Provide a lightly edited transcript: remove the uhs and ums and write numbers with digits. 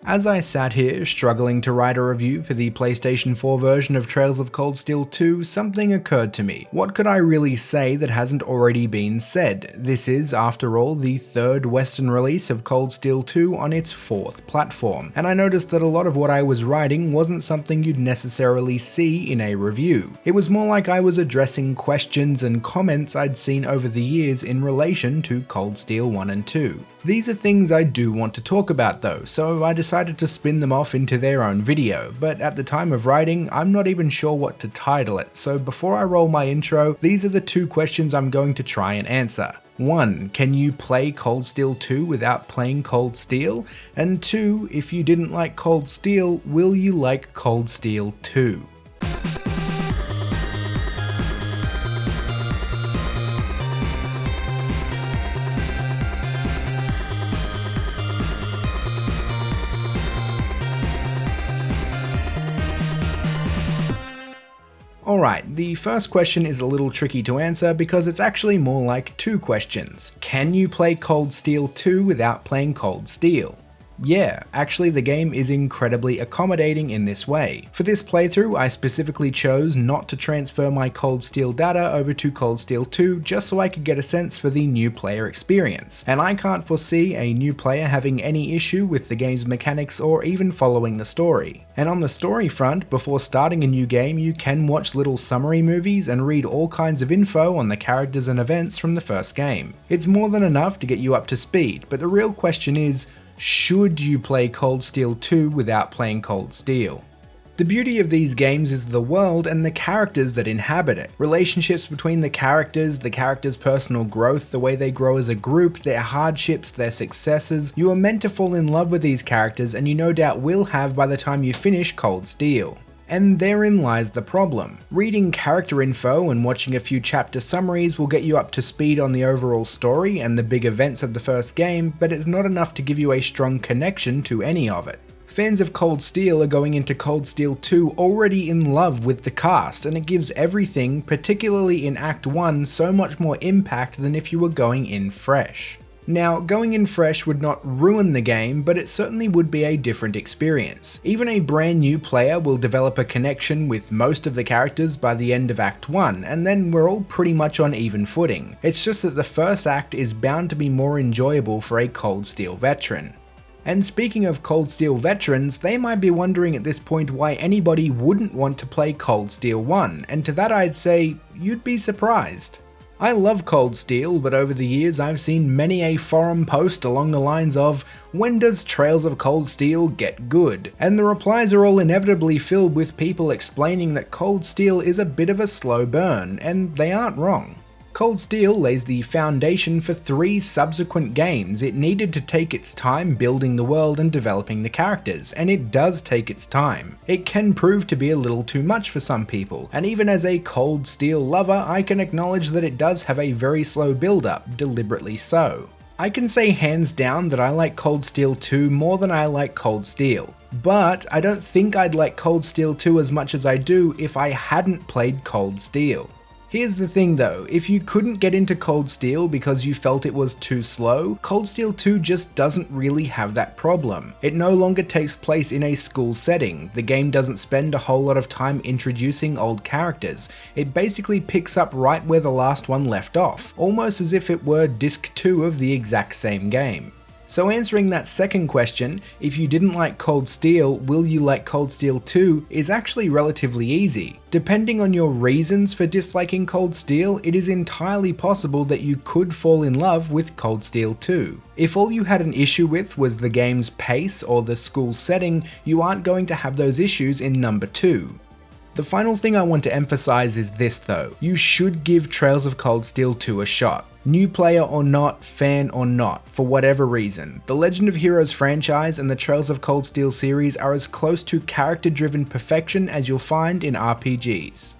As I sat here struggling to write a review for the PlayStation 4 version of Trails of Cold Steel 2, something occurred to me. What could I really say that hasn't already been said? This is, after all, the third Western release of Cold Steel 2 on its fourth platform, and I noticed that a lot of what I was writing wasn't something you'd necessarily see in a review. It was more like I was addressing questions and comments I'd seen over the years in relation to Cold Steel 1 and 2. These are things I do want to talk about though, so I decided to spin them off into their own video, but at the time of writing, I'm not even sure what to title it, so before I roll my intro, these are the two questions I'm going to try and answer. 1. Can you play Cold Steel 2 without playing Cold Steel? And 2. If you didn't like Cold Steel, will you like Cold Steel 2? Alright, the first question is a little tricky to answer because it's actually more like two questions. Can you play Cold Steel 2 without playing Cold Steel? Yeah, actually the game is incredibly accommodating in this way. For this playthrough, I specifically chose not to transfer my Cold Steel data over to Cold Steel 2 just so I could get a sense for the new player experience, and I can't foresee a new player having any issue with the game's mechanics or even following the story. And on the story front, before starting a new game, you can watch little summary movies and read all kinds of info on the characters and events from the first game. It's more than enough to get you up to speed, but the real question is, should you play Cold Steel 2 without playing Cold Steel? The beauty of these games is the world and the characters that inhabit it. Relationships between the characters' personal growth, the way they grow as a group, their hardships, their successes. You are meant to fall in love with these characters, and you no doubt will have by the time you finish Cold Steel. And therein lies the problem. Reading character info and watching a few chapter summaries will get you up to speed on the overall story and the big events of the first game, but it's not enough to give you a strong connection to any of it. Fans of Cold Steel are going into Cold Steel 2 already in love with the cast, and it gives everything, particularly in Act 1, so much more impact than if you were going in fresh. Now, going in fresh would not ruin the game, but it certainly would be a different experience. Even a brand new player will develop a connection with most of the characters by the end of Act 1, and then we're all pretty much on even footing. It's just that the first act is bound to be more enjoyable for a Cold Steel veteran. And speaking of Cold Steel veterans, they might be wondering at this point why anybody wouldn't want to play Cold Steel 1, and to that I'd say, you'd be surprised. I love Cold Steel, but over the years I've seen many a forum post along the lines of, when does Trails of Cold Steel get good? And the replies are all inevitably filled with people explaining that Cold Steel is a bit of a slow burn, and they aren't wrong. Cold Steel lays the foundation for 3 subsequent games. It needed to take its time building the world and developing the characters, and it does take its time. It can prove to be a little too much for some people, and even as a Cold Steel lover, I can acknowledge that it does have a very slow build-up, deliberately so. I can say hands down that I like Cold Steel 2 more than I like Cold Steel, but I don't think I'd like Cold Steel 2 as much as I do if I hadn't played Cold Steel. Here's the thing though, if you couldn't get into Cold Steel because you felt it was too slow, Cold Steel 2 just doesn't really have that problem. It no longer takes place in a school setting, the game doesn't spend a whole lot of time introducing old characters, it basically picks up right where the last one left off, almost as if it were disc 2 of the exact same game. So answering that second question, if you didn't like Cold Steel, will you like Cold Steel 2, is actually relatively easy. Depending on your reasons for disliking Cold Steel, it is entirely possible that you could fall in love with Cold Steel 2. If all you had an issue with was the game's pace or the school setting, you aren't going to have those issues in number 2. The final thing I want to emphasize is this though, you should give Trails of Cold Steel 2 a shot. New player or not, fan or not, for whatever reason, the Legend of Heroes franchise and the Trails of Cold Steel series are as close to character-driven perfection as you'll find in RPGs.